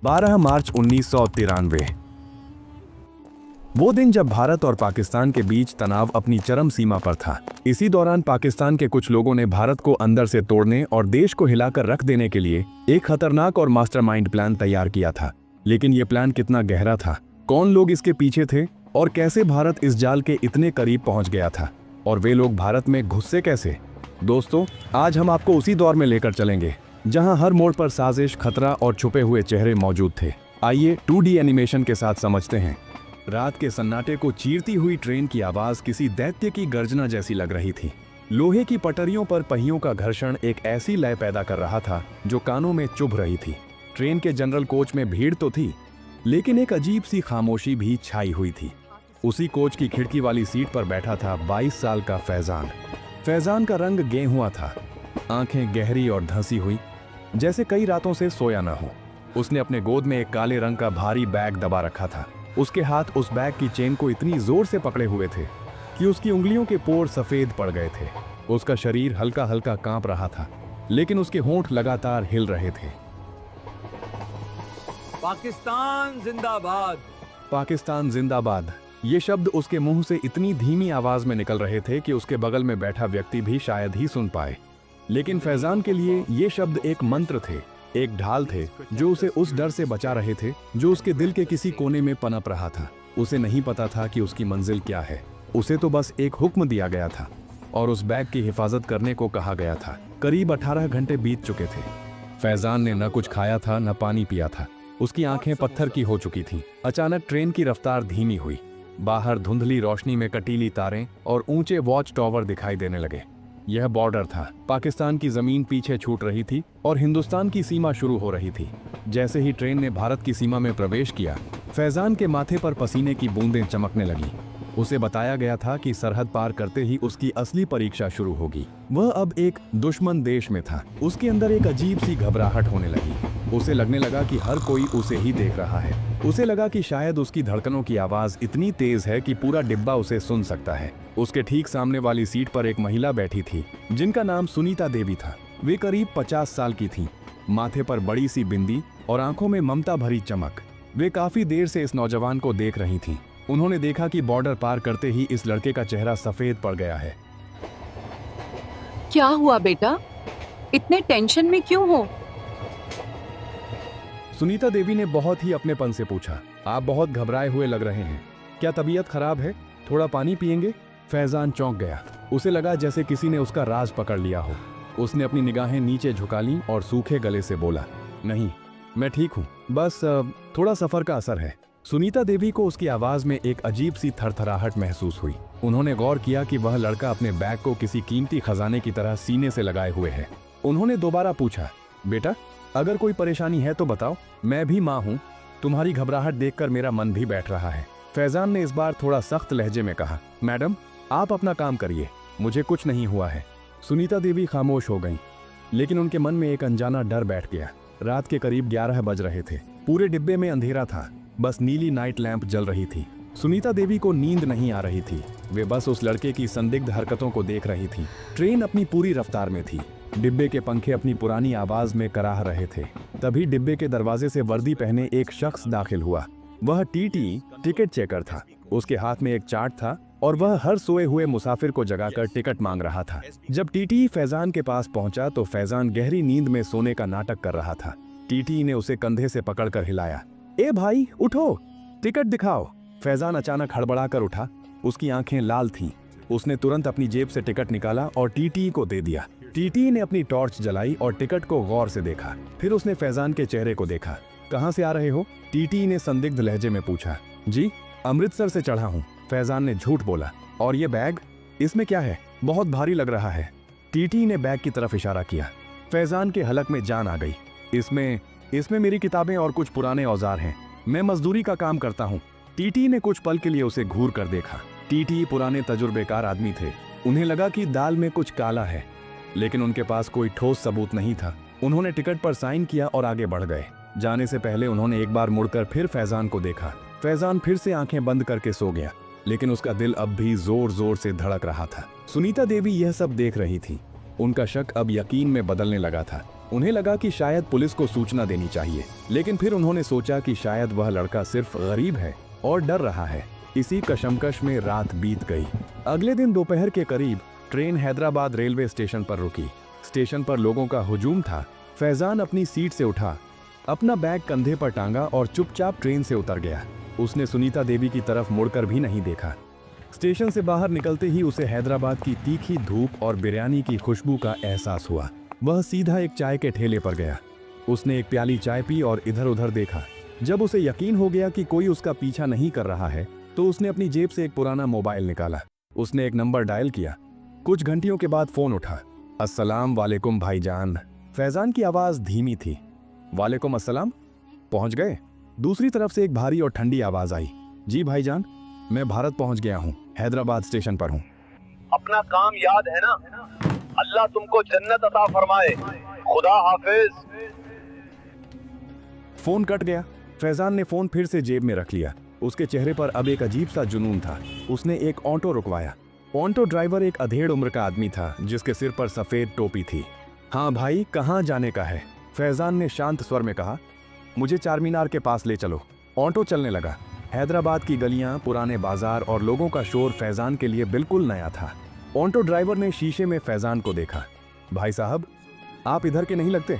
12 मार्च 1993। वो दिन जब भारत और पाकिस्तान के बीच तनाव अपनी चरम सीमा पर था। इसी दौरान पाकिस्तान के कुछ लोगों ने भारत को अंदर से तोड़ने और देश को हिलाकर रख देने के लिए एक खतरनाक और मास्टरमाइंड प्लान तैयार किया था। लेकिन ये प्लान कितना गहरा था, कौन लोग इसके पीछे थे और कैसे भारत इस जाल के इतने करीब पहुंच गया था, और वे लोग भारत में घुसे कैसे? दोस्तों, आज हम आपको उसी दौर में लेकर चलेंगे जहां हर मोड़ पर साजिश, खतरा और छुपे हुए चेहरे मौजूद थे। आइए 2D एनिमेशन के साथ समझते हैं। रात के सन्नाटे को चीरती हुई ट्रेन की आवाज किसी दैत्य की गर्जना जैसी लग रही थी। लोहे की पटरियों पर पहियों का घर्षण एक ऐसी लय पैदा कर रहा था जो कानों में चुभ रही थी। ट्रेन के जनरल कोच में भीड़ तो थी, लेकिन एक अजीब सी खामोशी भी छाई हुई थी। उसी कोच की खिड़की वाली सीट पर बैठा था 22 साल का फैजान। फैजान का रंग गेहुआ था, आंखें गहरी और धंसी हुई, जैसे कई रातों से सोया न हो। उसने अपने गोद में एक काले रंग का भारी बैग दबा रखा था। उसके हाथ उस बैग की चेन को इतनी जोर से पकड़े हुए थे कि उसकी उंगलियों के पोर सफेद पड़ गए थे। उसका शरीर हल्का हल्का कांप रहा था, लेकिन उसके होंठ लगातार हिल रहे थे। पाकिस्तान जिंदाबाद। पाकिस्तान जिंदाबाद, ये शब्द उसके मुंह से इतनी धीमी आवाज में निकल रहे थे कि उसके बगल में बैठा व्यक्ति भी शायद ही सुन पाए। लेकिन फैजान के लिए ये शब्द एक मंत्र थे, एक ढाल थे जो उसे उस डर से बचा रहे थे जो उसके दिल के किसी कोने में पनप रहा था। उसे नहीं पता था कि उसकी मंजिल क्या है। उसे तो बस एक हुक्म दिया गया था और उस बैग की हिफाजत करने को कहा गया था। करीब 18 घंटे बीत चुके थे। फैजान ने न कुछ खाया था, न पानी पिया था। उसकी आंखें पत्थर की हो चुकी थीं। अचानक ट्रेन की रफ्तार धीमी हुई। बाहर धुंधली रोशनी में कटीली तारें और ऊंचे वॉच टावर दिखाई देने लगे। यह बॉर्डर था। पाकिस्तान की जमीन पीछे छूट रही थी और हिंदुस्तान की सीमा शुरू हो रही थी। जैसे ही ट्रेन ने भारत की सीमा में प्रवेश किया, फैजान के माथे पर पसीने की बूंदें चमकने लगी। उसे बताया गया था कि सरहद पार करते ही उसकी असली परीक्षा शुरू होगी। वह अब एक दुश्मन देश में था। उसके अंदर एक अजीब सी घबराहट होने लगी। उसे लगने लगा कि हर कोई उसे ही देख रहा है। उसे लगा कि शायद उसकी धड़कनों की आवाज इतनी तेज है कि पूरा डिब्बा उसे सुन सकता है। उसके ठीक सामने वाली सीट पर एक महिला बैठी थी जिनका नाम सुनीता देवी था। वे करीब 50 साल की थीं। माथे पर बड़ी सी बिंदी और आंखों में ममता भरी चमक। वे काफी देर से इस नौजवान को देख रही थीं। उन्होंने देखा कि बॉर्डर पार करते ही इस लड़के का चेहरा सफेद पड़ गया है। क्या हुआ बेटा? इतने टेंशन में क्यों हो? सुनीता देवी ने बहुत ही अपनेपन से पूछा। आप बहुत घबराए हुए लग रहे हैं। क्या तबीयत खराब है? थोड़ा पानी पिएंगे? फैजान चौंक गया। उसे लगा जैसे किसी ने उसका राज पकड़ लिया हो। उसने अपनी निगाहें नीचे झुका लीं और सूखे गले से बोला, नहीं, मैं ठीक हूँ, बस थोड़ा सफर का असर है। सुनीता देवी को उसकी आवाज में एक अजीब सी थरथराहट महसूस हुई। उन्होंने गौर किया कि वह लड़का अपने बैग को किसी कीमती खजाने की तरह सीने से लगाए हुए है। उन्होंने दोबारा पूछा, बेटा, अगर कोई परेशानी है तो बताओ, मैं भी माँ हूँ। तुम्हारी घबराहट देखकर मेरा मन भी बैठ रहा है। फैजान ने इस बार थोड़ा सख्त लहजे में कहा, मैडम, आप अपना काम करिए, मुझे कुछ नहीं हुआ है। सुनीता देवी खामोश हो गईं, लेकिन उनके मन में एक अनजाना डर बैठ गया। रात के करीब 11 बज रहे थे। पूरे डिब्बे में अंधेरा था, बस नीली नाइट लैंप जल रही थी। सुनीता देवी को नींद नहीं आ रही थी। वे बस उस लड़के की संदिग्ध हरकतों को देख रही थी। ट्रेन अपनी पूरी रफ्तार में थी। डिब्बे के पंखे अपनी पुरानी आवाज में कराह रहे थे। तभी डिब्बे के दरवाजे से वर्दी पहने एक शख्स दाखिल हुआ। वह टीटी टिकट चेकर था। उसके हाथ में एक चार्ट था और वह हर सोए हुए मुसाफिर को जगाकर टिकट मांग रहा था। जब टीटी फैजान के पास पहुंचा तो फैजान गहरी नींद में सोने का नाटक कर रहा था। टीटी ने उसे कंधे से पकड़कर हिलाया। ए भाई, उठो, टिकट दिखाओ। फैजान अचानक हड़बड़ाकर उठा। उसकी आंखें लाल थीं। उसने तुरंत अपनी जेब से टिकट निकाला और टीटी को दे दिया। टीटी ने अपनी टॉर्च जलाई और टिकट को गौर से देखा। फिर उसने फैजान के चेहरे को देखा। कहाँ से आ रहे हो? टीटी ने संदिग्ध लहजे में पूछा। जी, अमृतसर से चढ़ा हूँ। फैजान ने झूठ बोला। और ये बैग, इसमें क्या है? बहुत भारी लग रहा है। टीटी ने बैग की तरफ इशारा किया। फैजान के हलक में जान आ गई। इसमें मेरी किताबें और कुछ पुराने औजार हैं। मैं मजदूरी का काम करता हूँ। टीटी ने कुछ पल के लिए उसे घूर कर देखा। टीटी पुराने तजुर्बेकार आदमी थे। उन्हें लगा कि दाल में कुछ काला है, लेकिन उनके पास कोई ठोस सबूत नहीं था। उन्होंने टिकट पर साइन किया और आगे बढ़ गए। जाने से पहले उन्होंने एक बार मुड़कर फिर फैजान को देखा। फैजान फिर से आंखें बंद करके सो गया, लेकिन उसका दिल अब भी जोर जोर से धड़क रहा था। सुनीता देवी यह सब देख रही थी। उनका शक अब यकीन में बदलने लगा था। उन्हें लगा कि शायद पुलिस को सूचना देनी चाहिए, लेकिन फिर उन्होंने सोचा कि शायद वह लड़का सिर्फ गरीब है और डर रहा है। इसी कशमकश में रात बीत गई। अगले दिन दोपहर के करीब ट्रेन हैदराबाद रेलवे स्टेशन पर रुकी। स्टेशन पर लोगों का हुजूम था। फैजान अपनी सीट से उठा, अपना बैग कंधे पर टांगा और चुपचाप ट्रेन से उतर गया। उसने सुनीता देवी की तरफ मुड़कर भी नहीं देखा। स्टेशन से बाहर निकलते ही उसे हैदराबाद की तीखी धूप और बिरयानी की खुशबू का एहसास हुआ। वह सीधा एक चाय के ठेले पर गया। उसने एक प्याली चाय पी और इधर उधर देखा। जब उसे यकीन हो गया कि कोई उसका पीछा नहीं कर रहा है, तो उसने अपनी जेब से एक पुराना मोबाइल निकाला। उसने एक नंबर डायल किया। कुछ घंटियों के बाद फोन उठा। अस्सलाम वालेकुम भाईजान। फैजान की आवाज धीमी थी। वालेकुम अस्सलाम। पहुंच गए? दूसरी तरफ से एक भारी और ठंडी आवाज आई। जी भाईजान, मैं भारत पहुंच गया हूं, हैदराबाद स्टेशन पर हूं। अपना काम याद है ना? अल्लाह तुमको जन्नत अता फरमाए। खुदा हाफिज। फोन कट गया। फैजान ने फोन फिर से जेब में रख लिया। उसके चेहरे पर अब एक अजीब सा जुनून था। उसने एक ऑटो रुकवाया। ऑटो ड्राइवर एक अधेड़ उम्र का आदमी था, जिसके सिर पर सफेद टोपी थी। हाँ भाई, कहाँ जाने का है? फैजान ने शांत स्वर में कहा। मुझे चार मीनार के पास ले चलो। ऑटो चलने लगा। हैदराबाद की गलियां, पुराने बाजार और लोगों का शोर फैजान के लिए बिल्कुल नया था। ऑटो ड्राइवर ने शीशे में फैजान को देखा। भाई साहब, आप इधर के नहीं लगते।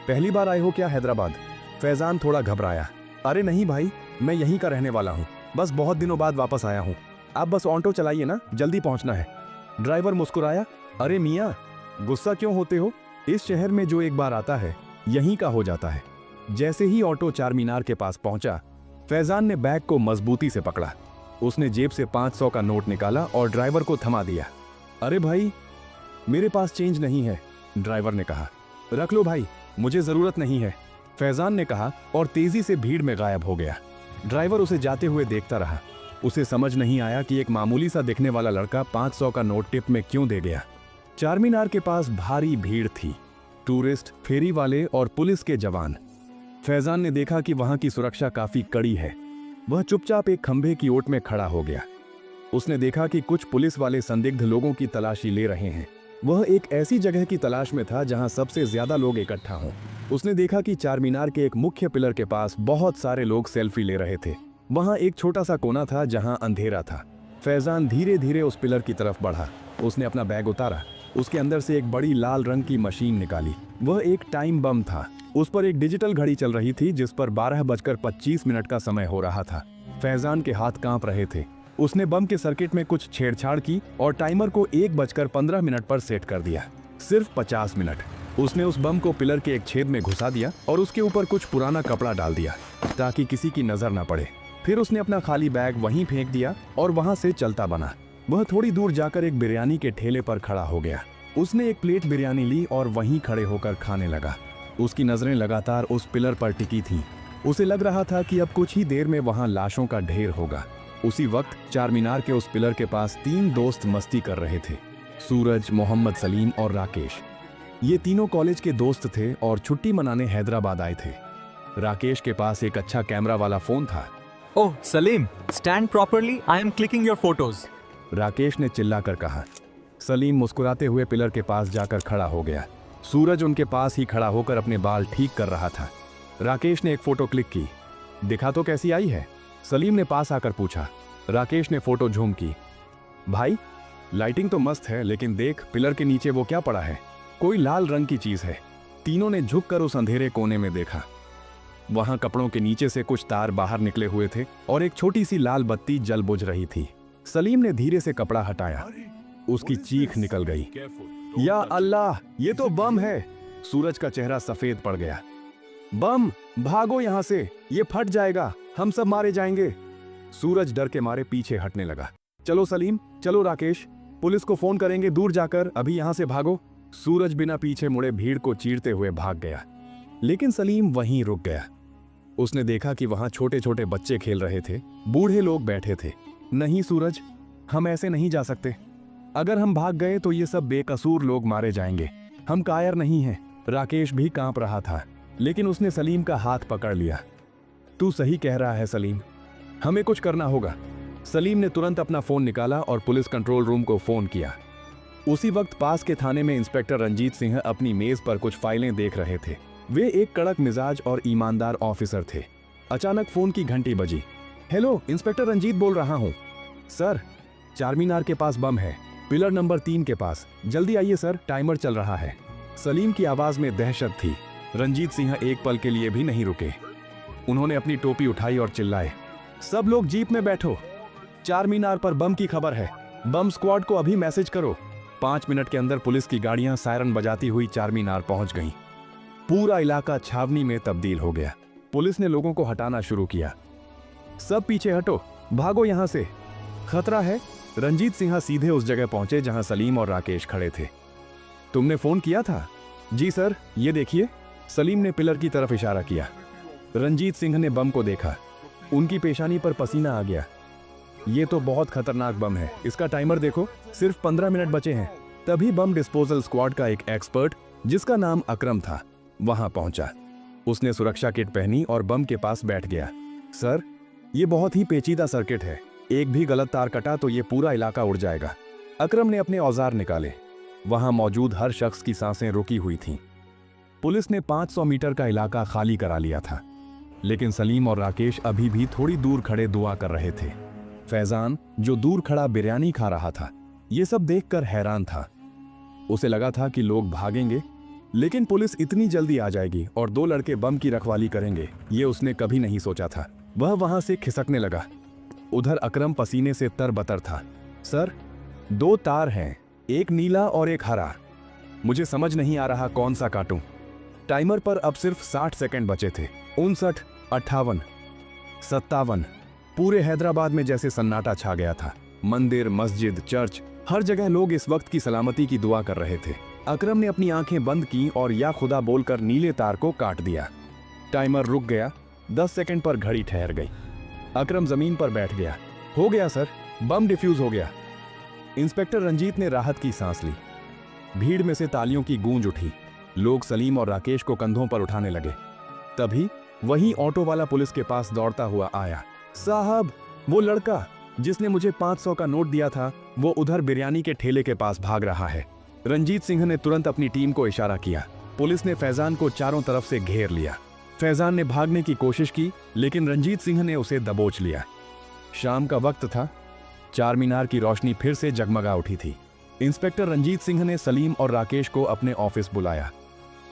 पहली बार आए हो क्या हैदराबाद? फैजान थोड़ा घबराया। अरे नहीं भाई, मैं यहीं का रहने वाला हूँ, बस बहुत दिनों बाद वापस आया हूँ। आप बस ऑटो चलाइए ना, जल्दी पहुँचना है। ड्राइवर मुस्कुराया। अरे मियाँ, गुस्सा क्यों होते हो? इस शहर में जो एक बार आता है, यहीं का हो जाता है। जैसे ही ऑटो चार मीनार के पास पहुंचा, फैजान ने बैग को मजबूती से पकड़ा। उसने जेब से 500 का नोट निकाला और ड्राइवर को थमा दिया। अरे भाई, मेरे पास चेंज नहीं है, ड्राइवर ने कहा। रख लो भाई, मुझे जरूरत नहीं है, फैजान ने कहा और तेजी से भीड़ में गायब हो गया। ड्राइवर उसे जाते हुए देखता रहा। उसे समझ नहीं आया कि एक मामूली सा दिखने वाला लड़का 500 का नोट टिप में क्यों दे गया। चार मीनार के पास भारी भीड़ थी। टूरिस्ट, फेरी वाले और पुलिस के जवान। फैजान ने देखा कि वहां की सुरक्षा काफी कड़ी है। वह चुपचाप एक खंभे की ओट में खड़ा हो गया। उसने देखा कि कुछ पुलिस वाले संदिग्ध लोगों की तलाशी ले रहे हैं। वह एक ऐसी जगह की तलाश में था जहां सबसे ज्यादा लोग इकट्ठा हों। उसने देखा कि चार मीनार के एक मुख्य पिलर के पास बहुत सारे लोग सेल्फी ले रहे थे। वहां एक छोटा सा कोना था जहां अंधेरा था। फैजान धीरे धीरे उस पिलर की तरफ बढ़ा। उसने अपना बैग उतारा। उसके अंदर से एक बड़ी लाल रंग की मशीन निकाली। वह एक टाइम बम था। उस पर एक डिजिटल घड़ी चल रही थी जिस पर 12:25 का समय हो रहा था। फैजान के हाथ कांप रहे थे। उसने बम के सर्किट में कुछ छेड़छाड़ की और टाइमर को 1:15 पर सेट कर दिया। सिर्फ 50 मिनट। उसने उस बम को पिलर के एक छेद में घुसा दिया और उसके ऊपर कुछ पुराना कपड़ा डाल दिया ताकि किसी की नजर न पड़े। फिर उसने अपना खाली बैग वहीं फेंक दिया और वहां से चलता बना। वह थोड़ी दूर जाकर एक बिरयानी के ठेले पर खड़ा हो गया। उसने एक प्लेट बिरयानी ली और वहीं खड़े होकर खाने लगा। उसकी नजरें लगातार उस पिलर पर टिकी थीं। उसे लग रहा था कि अब कुछ ही देर में वहां लाशों का ढेर होगा। उसी वक्त चार मीनार के उस पिलर के पास 3 दोस्त मस्ती कर रहे थे। सूरज, मोहम्मद सलीम और राकेश। ये तीनों कॉलेज के दोस्त थे और छुट्टी मनाने हैदराबाद आए थे। राकेश के पास एक अच्छा कैमरा वाला फोन था। Oh, Salim, stand properly. I am clicking your photos. Rakesh ने चिल्लाकर कहा। सलीम मुस्कुराते हुए पिलर के पास जाकर खड़ा हो गया। सूरज उनके पास ही खड़ा होकर अपने बाल ठीक कर रहा था। राकेश ने एक फोटो क्लिक की। दिखा तो कैसी आई है? सलीम ने पास आकर पूछा। राकेश ने फोटो झूम की। भाई, लाइटिंग तो मस्त है, लेकिन देख पिलर के नीचे वो क्या पड़ा है। कोई लाल रंग की चीज है। तीनों ने झुककर उस अंधेरे कोने में देखा। वहां कपड़ों के नीचे से कुछ तार बाहर निकले हुए थे और एक छोटी सी लाल बत्ती जल बुझ रही थी। सलीम ने धीरे से कपड़ा हटाया। उसकी चीख निकल गई। या अल्लाह, ये तो बम है। सूरज का चेहरा सफेद पड़ गया। बम, भागो यहां से, ये फट जाएगा, हम सब मारे जाएंगे। सूरज डर के मारे पीछे हटने लगा। चलो सलीम, चलो राकेश, पुलिस को फोन करेंगे दूर जाकर, अभी यहां से भागो। सूरज बिना पीछे मुड़े भीड़ को चीरते हुए भाग गया, लेकिन सलीम वहीं रुक गया। उसने देखा कि वहां छोटे छोटे बच्चे खेल रहे थे, बूढ़े लोग बैठे थे। नहीं सूरज, हम ऐसे नहीं जा सकते। अगर हम भाग गए तो ये सब बेकसूर लोग मारे जाएंगे। हम कायर नहीं हैं। राकेश भी कांप रहा था, लेकिन उसने सलीम का हाथ पकड़ लिया। तू सही कह रहा है सलीम, हमें कुछ करना होगा। सलीम ने तुरंत अपना फोन निकाला और पुलिस कंट्रोल रूम को फोन किया। उसी वक्त पास के थाने में इंस्पेक्टर रंजीत सिंह अपनी मेज पर कुछ फाइलें देख रहे थे। वे एक कड़क मिजाज और ईमानदार ऑफिसर थे। अचानक फोन की घंटी बजी। हेलो, इंस्पेक्टर रंजीत बोल रहा हूँ। सर, चारमीनार के पास बम है, पिलर नंबर 3 के पास। जल्दी आइए सर, टाइमर चल रहा है। सलीम की आवाज में दहशत थी। रंजीत सिंह एक पल के लिए भी नहीं रुके। उन्होंने अपनी टोपी उठाई और चिल्लाए, सब लोग जीप में बैठो, चारमीनार पर बम की खबर है। बम स्क्वाड को अभी मैसेज करो। 5 मिनट के अंदर पुलिस की गाड़ियां सायरन बजाती हुई चारमीनार पहुंच गईं। पूरा इलाका छावनी में तब्दील हो गया। पुलिस ने लोगों को हटाना शुरू किया। सब पीछे हटो, भागो यहां से, खतरा है। रंजीत सिंह सीधे उस जगह पहुंचे जहां सलीम और राकेश खड़े थे। तुमने फोन किया था? जी सर, ये देखिए। सलीम ने पिलर की तरफ इशारा किया। रंजीत सिंह ने बम को देखा। उनकी पेशानी पर पसीना आ गया। ये तो बहुत खतरनाक बम है, इसका टाइमर देखो, सिर्फ 15 मिनट बचे हैं। तभी बम डिस्पोजल स्क्वाड का एक एक्सपर्ट, जिसका नाम अकरम था, वहां पहुंचा। उसने सुरक्षा किट पहनी और बम के पास बैठ गया। सर, ये बहुत ही पेचीदा सर्किट है, एक भी गलत तार कटा तो ये पूरा इलाका उड़ जाएगा। अकरम ने अपने औजार निकाले। वहां मौजूद हर शख्स की सांसें रुकी हुई थीं। पुलिस ने 500 मीटर का इलाका खाली करा लिया था, लेकिन सलीम और राकेश अभी भी थोड़ी दूर खड़े दुआ कर रहे थे। फैजान, जो दूर खड़ा बिरयानी खा रहा था, ये सब देखकर हैरान था। उसे लगा था कि लोग भागेंगे, लेकिन पुलिस इतनी जल्दी आ जाएगी और 2 लड़के बम की रखवाली करेंगे, ये उसने कभी नहीं सोचा था। वह वहां से खिसकने लगा। उधर अकरम पसीने से तरबतर था। सर, 2 तार हैं, एक नीला और एक हरा। मुझे समझ नहीं आ रहा कौन सा काटूं। टाइमर पर अब सिर्फ 60 सेकंड बचे थे। 59, 58, 57। पूरे हैदराबाद में जैसे सन्नाटा छा गया था। मंदिर, मस्जिद, चर्च, हर जगह लोग इस वक्त की सलामती की दुआ कर रहे थे। अकरम ने अपनी आंखें बंद की और या खुदा बोलकर नीले तार को काट दिया। टाइमर रुक गया। 10 सेकंड पर घड़ी ठहर गई। अकरम जमीन पर बैठ गया। हो गया सर, बम डिफ्यूज हो गया। इंस्पेक्टर रंजीत ने राहत की सांस ली। भीड़ में से तालियों की गूंज उठी। लोग सलीम और राकेश को कंधों पर उठाने लगे। तभी वही ऑटो वाला पुलिस के पास दौड़ता हुआ आया। साहब, वो लड़का जिसने मुझे 500 का नोट दिया था, वो उधर बिरयानी के ठेले के पास भाग रहा है। रंजीत सिंह ने तुरंत अपनी टीम को इशारा किया। पुलिस ने फैजान को चारों तरफ से घेर लिया। फैजान ने भागने की कोशिश की, लेकिन रंजीत सिंह ने उसे दबोच लिया। शाम का वक्त था। चारमीनार की रोशनी फिर से जगमगा उठी थी। इंस्पेक्टर रंजीत सिंह ने सलीम और राकेश को अपने ऑफिस बुलाया।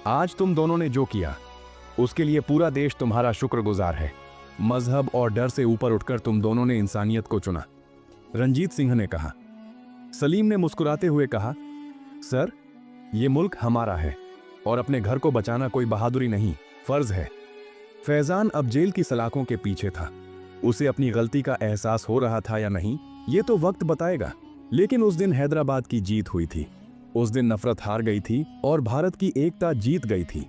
आज तुम दोनों ने जो किया, उसके लिए पूरा देश तुम्हारा शुक्रगुजार है। मजहब और डर से ऊपर उठकर तुम दोनों ने इंसानियत को चुना, रंजीत सिंह ने कहा। सलीम ने मुस्कुराते हुए कहा, सर, ये मुल्क हमारा है और अपने घर को बचाना कोई बहादुरी नहीं, फर्ज है। फैजान अब जेल की सलाखों के पीछे था। उसे अपनी गलती का एहसास हो रहा था या नहीं, ये तो वक्त बताएगा। लेकिन उस दिन हैदराबाद की जीत हुई थी। उस दिन नफरत हार गई थी और भारत की एकता जीत गई थी।